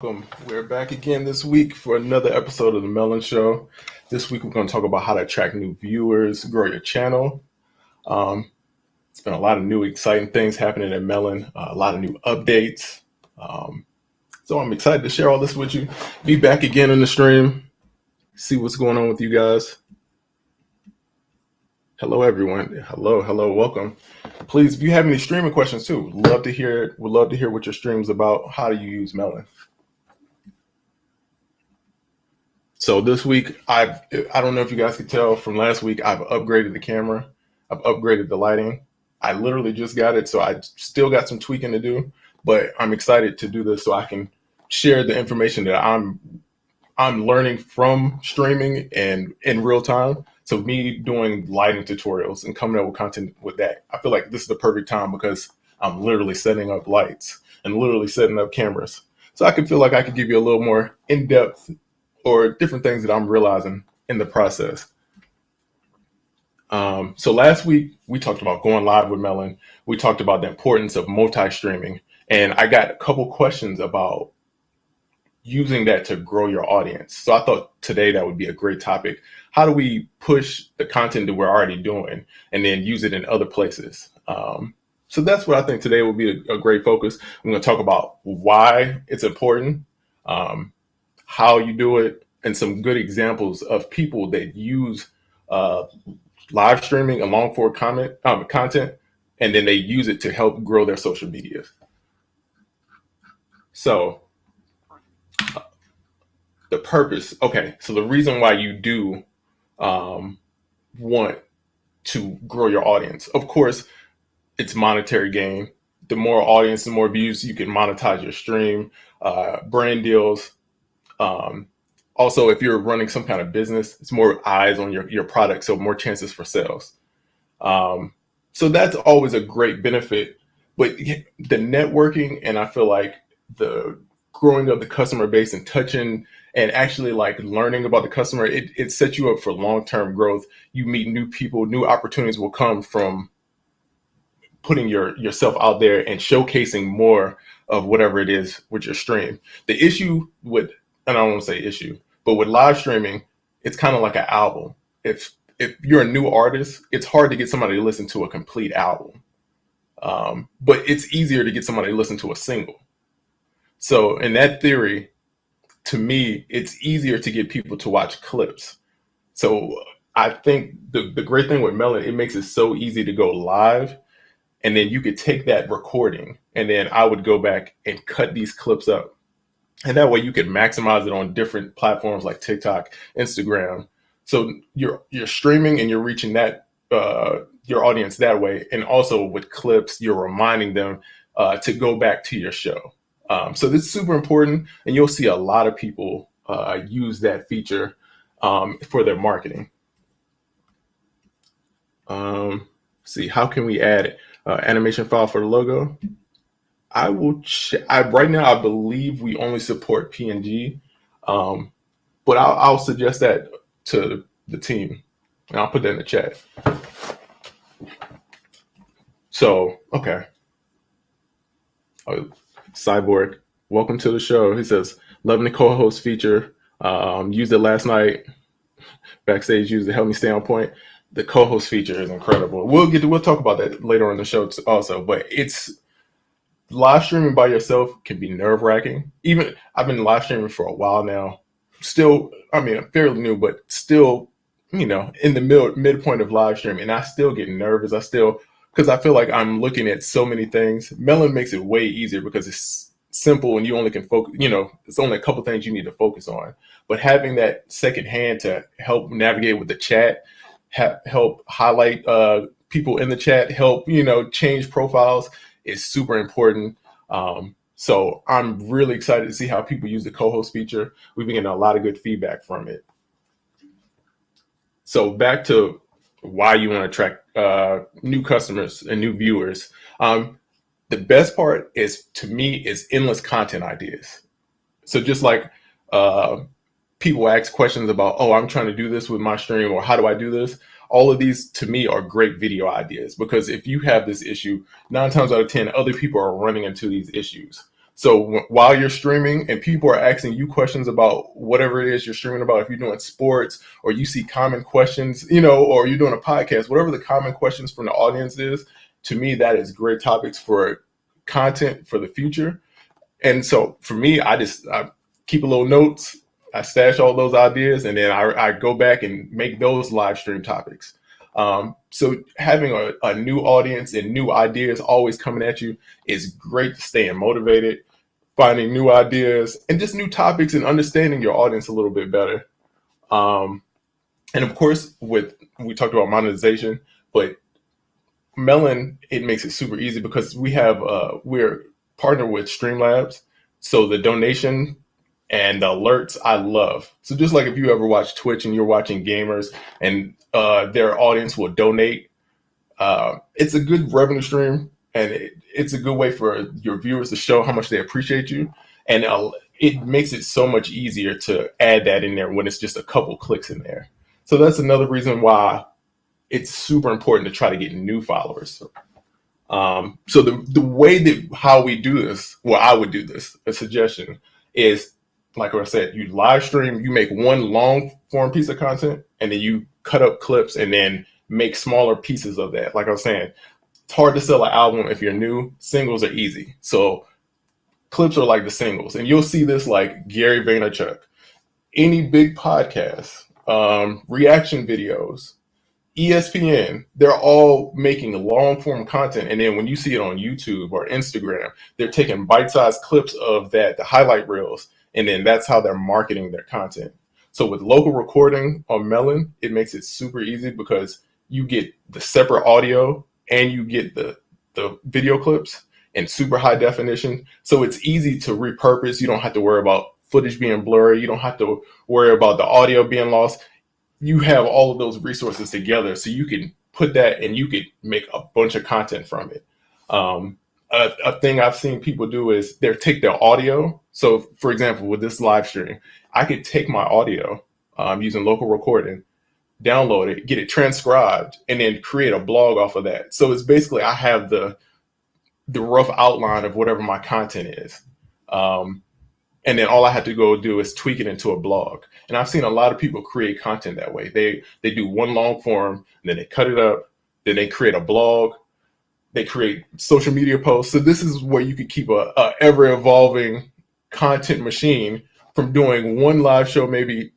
Welcome. We're back again this week for another episode of the Melon Show. This week we're going to talk about how to attract new viewers, grow your channel. Um, it's been a lot of new exciting things happening at Melon, a lot of new updates. Um, so I'm excited to share all this with you. Be back again in the stream, see what's going on with you guys. Hello, everyone. Hello, welcome. Please, if you have any streaming questions too, love to hear it. Would love to hear what your stream's about. How do you use Melon? So this week, I don't know if you guys could tell from last week, I've upgraded the camera. I've upgraded the lighting. I literally just got it, so I still got some tweaking to do, but I'm excited to do this so I can share the information that I'm learning from streaming and in real time. So me doing lighting tutorials and coming up with content with that, I feel like this is the perfect time because I'm literally setting up lights and literally setting up cameras. So I can feel like I could give you a little more in-depth or different things that I'm realizing in the process. So last week we talked about going live with Melon. We talked about the importance of multi-streaming, and I got a couple questions about using that to grow your audience. So I thought today that would be a great topic. How do we push the content that we're already doing and then use it in other places? So that's what I think today will be a great focus. I'm going to talk about why it's important, how you do it, and some good examples of people that use uh, live streaming and long form content, and then they use it to help grow their social media. So the purpose, okay, so the reason why you do um, want to grow your audience, of course, it's monetary gain. The more audience, the more views, you can monetize your stream, brand deals. Um, Also, if you're running some kind of business, it's more eyes on your product, so more chances for sales. Um, so that's always a great benefit. But the networking, and I feel like the growing of the customer base and touching and actually like learning about the customer, it sets you up for long-term growth. You meet new people, new opportunities will come from putting yourself out there and showcasing more of whatever it is with your stream. The issue with, and I don't want to say issue, but with live streaming, it's kind of like an album. If you're a new artist, it's hard to get somebody to listen to a complete album. But it's easier to get somebody to listen to a single. So in that theory, to me, it's easier to get people to watch clips. So I think the great thing with Melon, it makes it so easy to go live, and then you could take that recording and then I would go back and cut these clips up. And that way you can maximize it on different platforms like TikTok, Instagram. So you're streaming and you're reaching that your audience that way. And also with clips, you're reminding them to go back to your show. So this is super important, and you'll see a lot of people use that feature for their marketing. See, how can we add animation file for the logo? I will right now, I believe we only support PNG, um, but I'll suggest that to the team, and I'll put that in the chat. So, okay. Cyborg, welcome to the show. He says, loving the co-host feature. Used it last night. Backstage used to help me stay on point. The co-host feature is incredible. We'll talk about that later on the show also, but it's live streaming by yourself can be nerve wracking. Even I've been live streaming for a while now. Still, I mean, I'm fairly new, but still, in the midpoint of live streaming, and I still get nervous. Because I feel like I'm looking at so many things. Melon makes it way easier because it's simple and you only can focus. It's only a couple things you need to focus on. But having that second hand to help navigate with the chat, help highlight people in the chat, help change profiles is super important. So I'm really excited to see how people use the co-host feature. We've been getting a lot of good feedback from it. So back to why you want to attract new customers and new viewers. The best part to me is endless content ideas. So just like people ask questions about, oh, I'm trying to do this with my stream, or how do I do this? All of these to me are great video ideas, because if you have this issue, 9 times out of 10, other people are running into these issues. So while you're streaming and people are asking you questions about whatever it is you're streaming about, if you're doing sports or you see common questions, or you're doing a podcast, whatever the common questions from the audience is, to me, that is great topics for content for the future. And so for me, I keep a little notes. I stash all those ideas, and then I go back and make those live stream topics. So having a new audience and new ideas always coming at you is great to staying motivated, finding new ideas and just new topics and understanding your audience a little bit better. Um, and of course, we talked about monetization, but Melon, it makes it super easy because we're partnered with Streamlabs. So the donation and the alerts I love. So just like if you ever watch Twitch and you're watching gamers and their audience will donate, it's a good revenue stream, and it's a good way for your viewers to show how much they appreciate you. And it makes it so much easier to add that in there when it's just a couple clicks in there. So that's another reason why it's super important to try to get new followers. So the way that how we do this, well, I would do this, a suggestion is, like I said, you live stream, you make one long form piece of content, and then you cut up clips and then make smaller pieces of that. Like I was saying, it's hard to sell an album if you're new. Singles are easy. So clips are like the singles. And you'll see this like Gary Vaynerchuk, any big podcast, reaction videos, ESPN, they're all making long form content. And then when you see it on YouTube or Instagram, they're taking bite sized clips of that, the highlight reels, and then that's how they're marketing their content. So with local recording on Melon, it makes it super easy because you get the separate audio and you get the video clips in super high definition. So it's easy to repurpose. You don't have to worry about footage being blurry. You don't have to worry about the audio being lost. You have all of those resources together, so you can put that and you could make a bunch of content from it. A thing I've seen people do is they take their audio. So, for example, with this live stream, I could take my audio using local recording, download it, get it transcribed, and then create a blog off of that. So it's basically I have the rough outline of whatever my content is. And then all I have to go do is tweak it into a blog. And I've seen a lot of people create content that way. They do one long form, and then they cut it up, then they create a blog, they create social media posts. So this is where you could keep a ever evolving content machine from doing one live show, maybe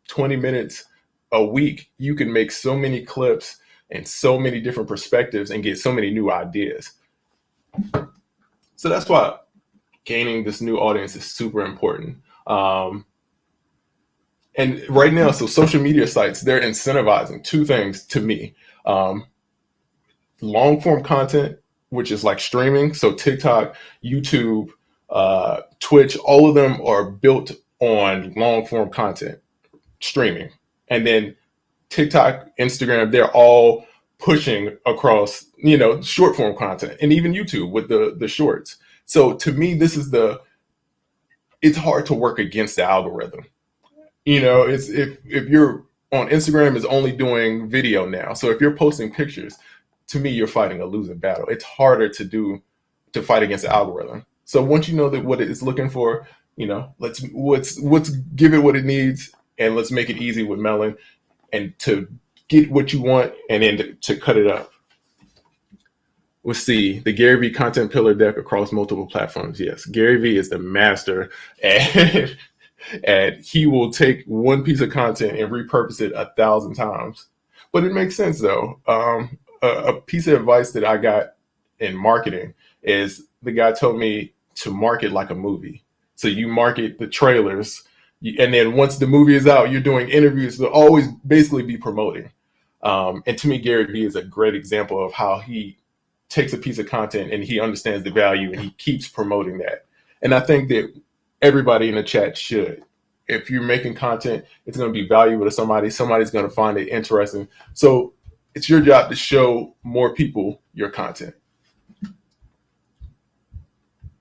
20 minutes a week. You can make so many clips and so many different perspectives and get so many new ideas. So that's why gaining this new audience is super important. And right now, so social media sites, they're incentivizing two things to me. Long form content, which is like streaming. So TikTok, YouTube, Twitch, all of them are built on long form content, streaming. And then TikTok, Instagram, they're all pushing across, short form content, and even YouTube with the shorts. So to me, it's hard to work against the algorithm. It's if you're on Instagram is only doing video now. So if you're posting pictures, to me, you're fighting a losing battle. It's harder to fight against the algorithm. So once you know that what it's looking for, let's give it what it needs, and let's make it easy with Melon, and to get what you want, and then to cut it up. Let's see, the Gary Vee content pillar deck across multiple platforms. Yes, Gary Vee is the master and he will take one piece of content and repurpose it 1,000 times. But it makes sense though. A piece of advice that I got in marketing is the guy told me to market like a movie. So you market the trailers, and then once the movie is out, you're doing interviews. They'll always basically be promoting. And to me, Gary Vee is a great example of how he takes a piece of content and he understands the value and he keeps promoting that. And I think that everybody in the chat should. If you're making content, it's going to be valuable to somebody. Somebody's going to find it interesting. So it's your job to show more people your content.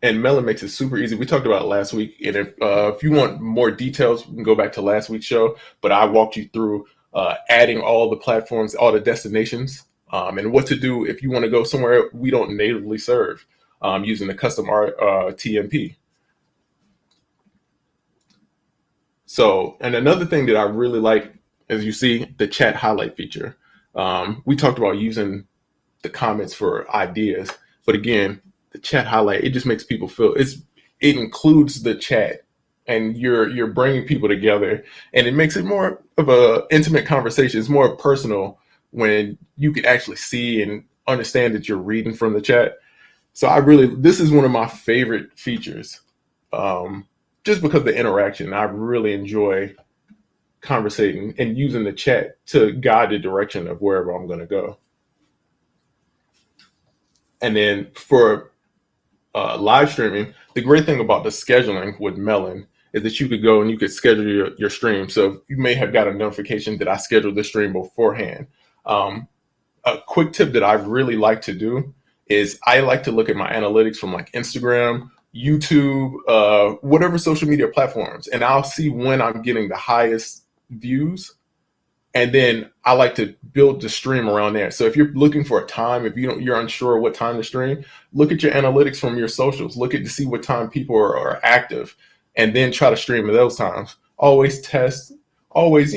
And Melon makes it super easy. We talked about it last week. And if you want more details, you can go back to last week's show. But I walked you through adding all the platforms, all the destinations, and what to do if you want to go somewhere we don't natively serve using the custom TMP. So, and another thing that I really like, as you see, the chat highlight feature. We talked about using the comments for ideas, but again, the chat highlight, it just makes people feel it includes the chat, and you're bringing people together, and it makes it more of a intimate conversation. It's more personal when you can actually see and understand that you're reading from the chat. So this is one of my favorite features, um, just because of the interaction. I really enjoy conversating and using the chat to guide the direction of wherever I'm going to go. And then for live streaming, the great thing about the scheduling with Melon is that you could go and you could schedule your stream. So you may have got a notification that I scheduled the stream beforehand. Um, a quick tip that I really like to do is I like to look at my analytics from like Instagram, YouTube, whatever social media platforms, and I'll see when I'm getting the highest views, and then I like to build the stream around there. So if you're looking for a time, if you're unsure what time to stream, look at your analytics from your socials. Look at to see what time people are active, and then try to stream at those times. Always test, always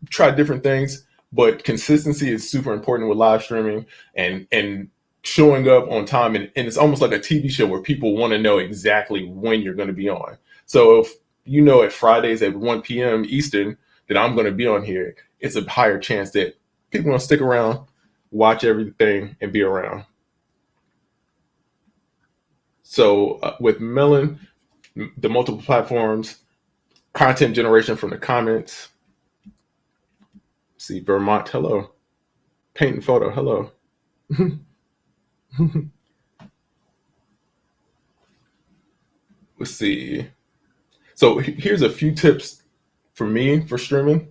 try different things, but consistency is super important with live streaming and showing up on time. And it's almost like a TV show where people want to know exactly when you're going to be on. So if you know at Fridays at 1 p.m. Eastern that I'm going to be on here, it's a higher chance that people are going to stick around, watch everything, and be around. So with Melon, the multiple platforms, content generation from the comments. See, Vermont, hello. Paint and photo, hello. Let's see. So here's a few tips for me for streaming.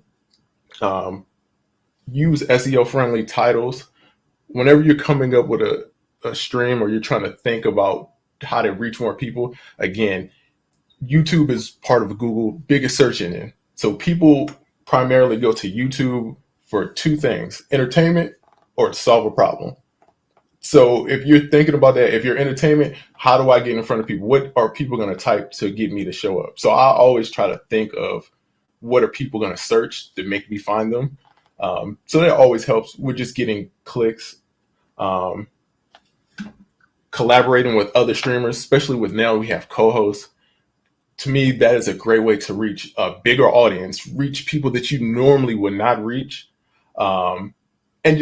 Um, Use SEO friendly titles. Whenever you're coming up with a stream or you're trying to think about how to reach more people, again, YouTube is part of Google biggest search engine. So people primarily go to YouTube for two things: entertainment or to solve a problem. So if you're thinking about that, if you're entertainment, how do I get in front of people? What are people going to type to get me to show up? So I always try to think of what are people going to search to make me find them. So that always helps with just getting clicks. Um, Collaborating with other streamers, especially with now we have co-hosts. To me, that is a great way to reach a bigger audience, reach people that you normally would not reach. Um, and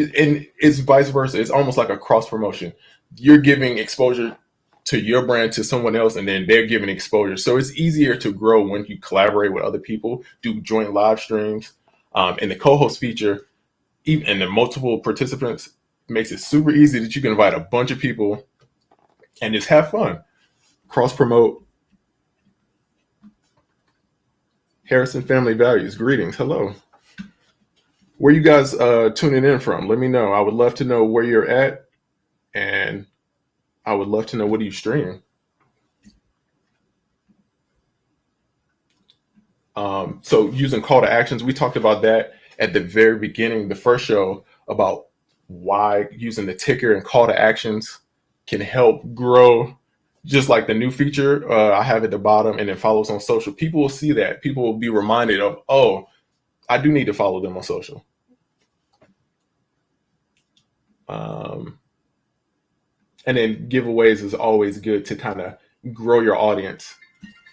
it's vice versa. It's almost like a cross promotion. You're giving exposure to your brand to someone else, and then they're giving exposure. So it's easier to grow when you collaborate with other people, do joint live streams, and the co-host feature, even and the multiple participants makes it super easy that you can invite a bunch of people and just have fun, cross promote. Harrison Family Values, greetings, hello. Where you guys tuning in from? Let me know. I would love to know where you're at, and I would love to know what do you stream. So using call to actions, we talked about that at the very beginning, the first show, about why using the ticker and call to actions can help grow. Just like the new feature I have at the bottom, and then follows on social. People will see that. People will be reminded of, oh, I do need to follow them on social. Um, and then giveaways is always good to kind of grow your audience.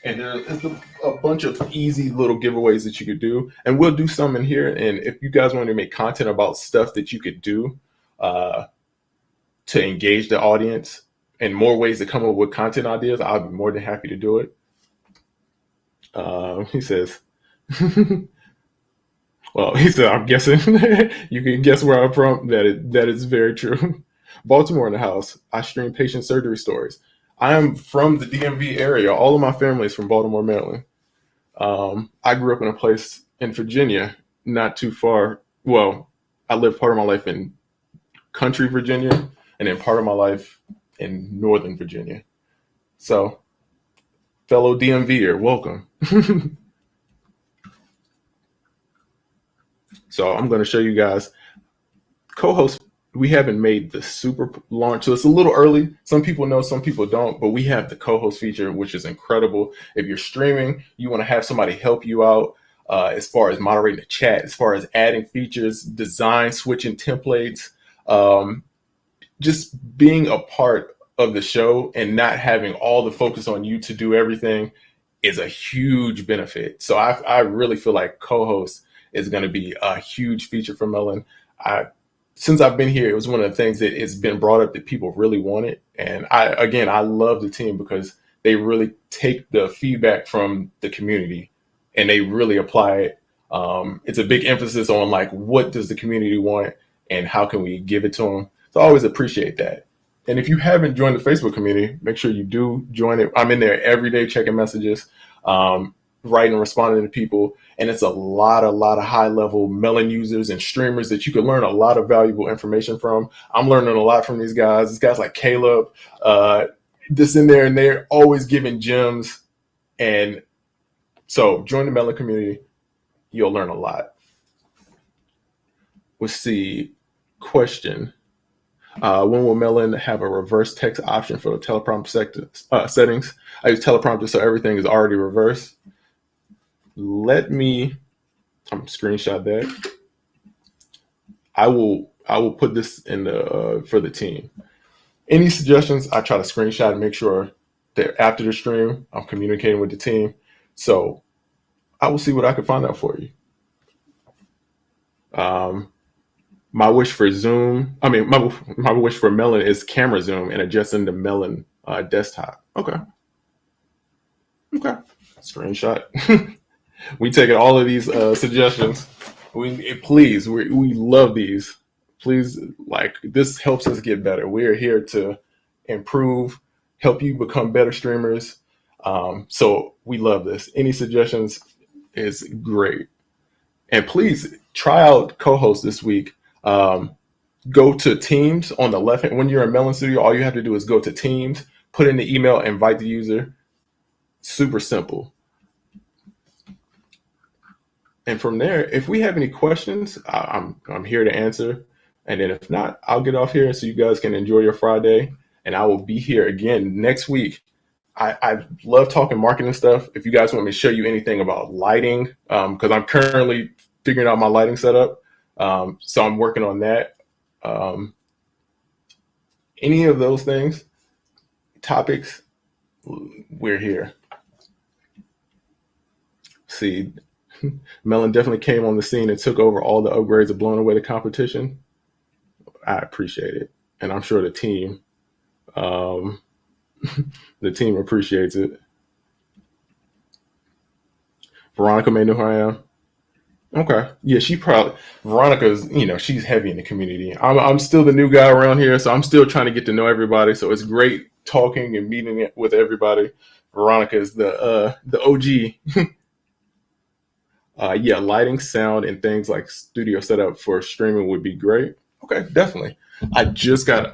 And there's a bunch of easy little giveaways that you could do, and we'll do some in here. And if you guys want to make content about stuff that you could do uh, to engage the audience and more ways to come up with content ideas, I'll be more than happy to do it. He says, well, he said, I'm guessing you can guess where I'm from. That is very true. Baltimore in the house. I stream patient surgery stories. I am from the DMV area. All of my family is from Baltimore, Maryland. I grew up in a place in Virginia, not too far. Well, I lived part of my life in country Virginia, and then part of my life in Northern Virginia. So, fellow DMVer, welcome. So I'm going to show you guys Cohost. we haven't made the super launch, so it's a little early. Some people know, some people don't, but we have the co-host feature, which is incredible. If you're streaming, you want to have somebody help you out as far as moderating the chat, as far as adding features, design, switching templates, um, just being a part of the show and not having all the focus on you to do everything is a huge benefit. So I really feel like co-host is going to be a huge feature for Melon. I Since I've been here, it was one of the things that it's been brought up that people really wanted. And I love the team because they really take the feedback from the community and they really apply it. It's a big emphasis on like, what does the community want and how can we give it to them? So I always appreciate that. And if you haven't joined the Facebook community, make sure you do join it. I'm in there every day checking messages, um, writing and responding to people. And it's a lot of high level Melon users and streamers that you can learn a lot of valuable information from. I'm learning a lot from these guys. These guys like Caleb, uh, this in there, and they're always giving gems. And so join the Melon community. You'll learn a lot. Let's see. Question. When will Melon have a reverse text option for the teleprompter settings? I use teleprompter, so everything is already reversed. Let me screenshot that. I will put this in the for the team. Any suggestions? I try to screenshot and make sure that after the stream I'm communicating with the team. So I will see what I can find out for you. Um, my wish for Zoom, I mean, my wish for Melon is camera zoom and adjusting the Melon desktop. Okay. Okay. Screenshot. We taking all of these suggestions. We love these. Please, like, this helps us get better. We are here to improve, help you become better streamers. So we love this. Any suggestions is great. And please try out co-host this week. Um, Go to Teams on the left hand. When you're in Melon Studio, all you have to do is go to Teams, put in the email, invite the user. Super simple. And from there, if we have any questions, I'm here to answer. And then if not, I'll get off here so you guys can enjoy your Friday. And I will be here again next week. I love talking marketing stuff. If you guys want me to show you anything about lighting, because I'm currently figuring out my lighting setup, so I'm working on that. Um, any of those things, topics, we're here. See, Melon definitely came on the scene and took over all the upgrades and blowing away the competition. I appreciate it, and I'm sure um, the team appreciates it. Veronica may know who I am. Okay, yeah, she probably Veronica's. She's heavy in the community. I'm still the new guy around here, so I'm still trying to get to know everybody. So it's great talking and meeting it with everybody. Veronica is the OG. Yeah, lighting, sound, and things like studio setup for streaming would be great. Okay, definitely. I just got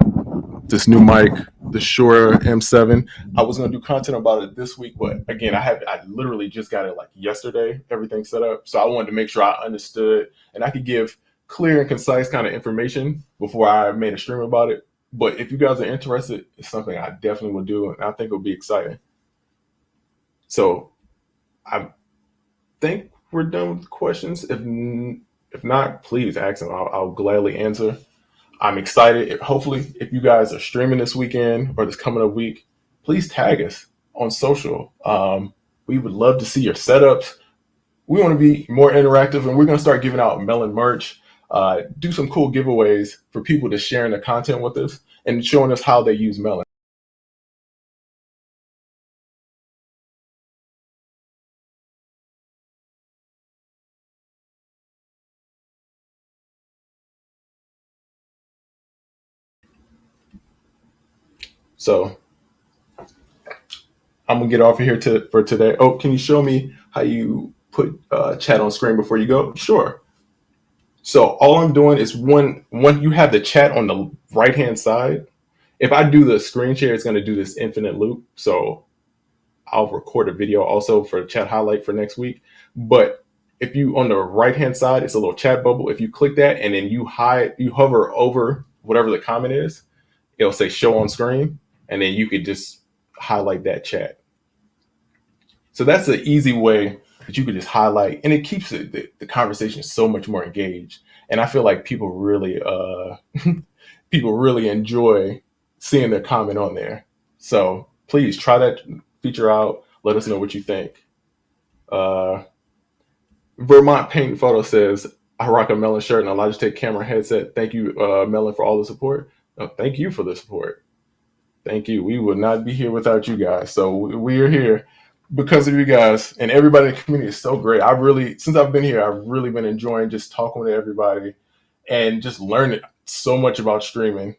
this new mic, the Shure M7. I was gonna do content about it this week, but again, I literally just got it like yesterday. Everything set up, so I wanted to make sure I understood and I could give clear and concise kind of information before I made a stream about it. But if you guys are interested, it's something I definitely will do, and I think it'll be exciting. So I think we're done with questions. If not, please ask them. I'll gladly answer. I'm excited. Hopefully, if you guys are streaming this weekend or this coming up week, please tag us on social. We would love to see your setups. We want to be more interactive, and we're going to start giving out Melon merch. Do some cool giveaways for people to sharing the content with us and showing us how they use Melon. So I'm gonna get off of here for today. Oh, can you show me how you put chat on screen before you go? Sure. So all I'm doing is when you have the chat on the right hand side. If I do the screen share, it's going to do this infinite loop. So I'll record a video also for a chat highlight for next week. But if you on the right hand side, it's a little chat bubble. If you click that and then you hover over whatever the comment is, it'll say show on screen, and then you could just highlight that chat. So that's an easy way that you could just highlight, and it keeps the conversation so much more engaged. And I feel like people really people really enjoy seeing their comment on there. So please try that feature out. Let us know what you think. Uh, Vermont Paint Photo says, I rock a Melon shirt and a Logitech camera headset. Thank you, Melon, for all the support. Thank you for the support. Thank you. We would not be here without you guys. So we are here because of you guys, and everybody in the community is so great. Since I've been here, I've really been enjoying just talking with everybody and just learning so much about streaming.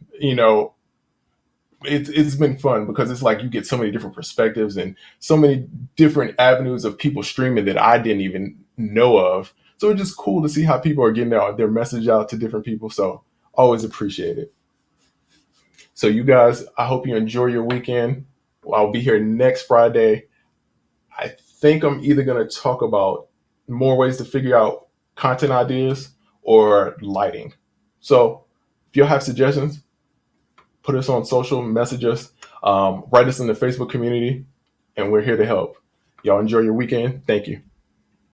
It's been fun because it's like you get so many different perspectives and so many different avenues of people streaming that I didn't even know of. So it's just cool to see how people are getting their message out to different people. So always appreciate it. So you guys, I hope you enjoy your weekend. I'll be here next Friday. I think I'm either going to talk about more ways to figure out content ideas or lighting. So if you'll have suggestions, put us on social, message us, write us in the Facebook community, and we're here to help. Y'all enjoy your weekend. Thank you.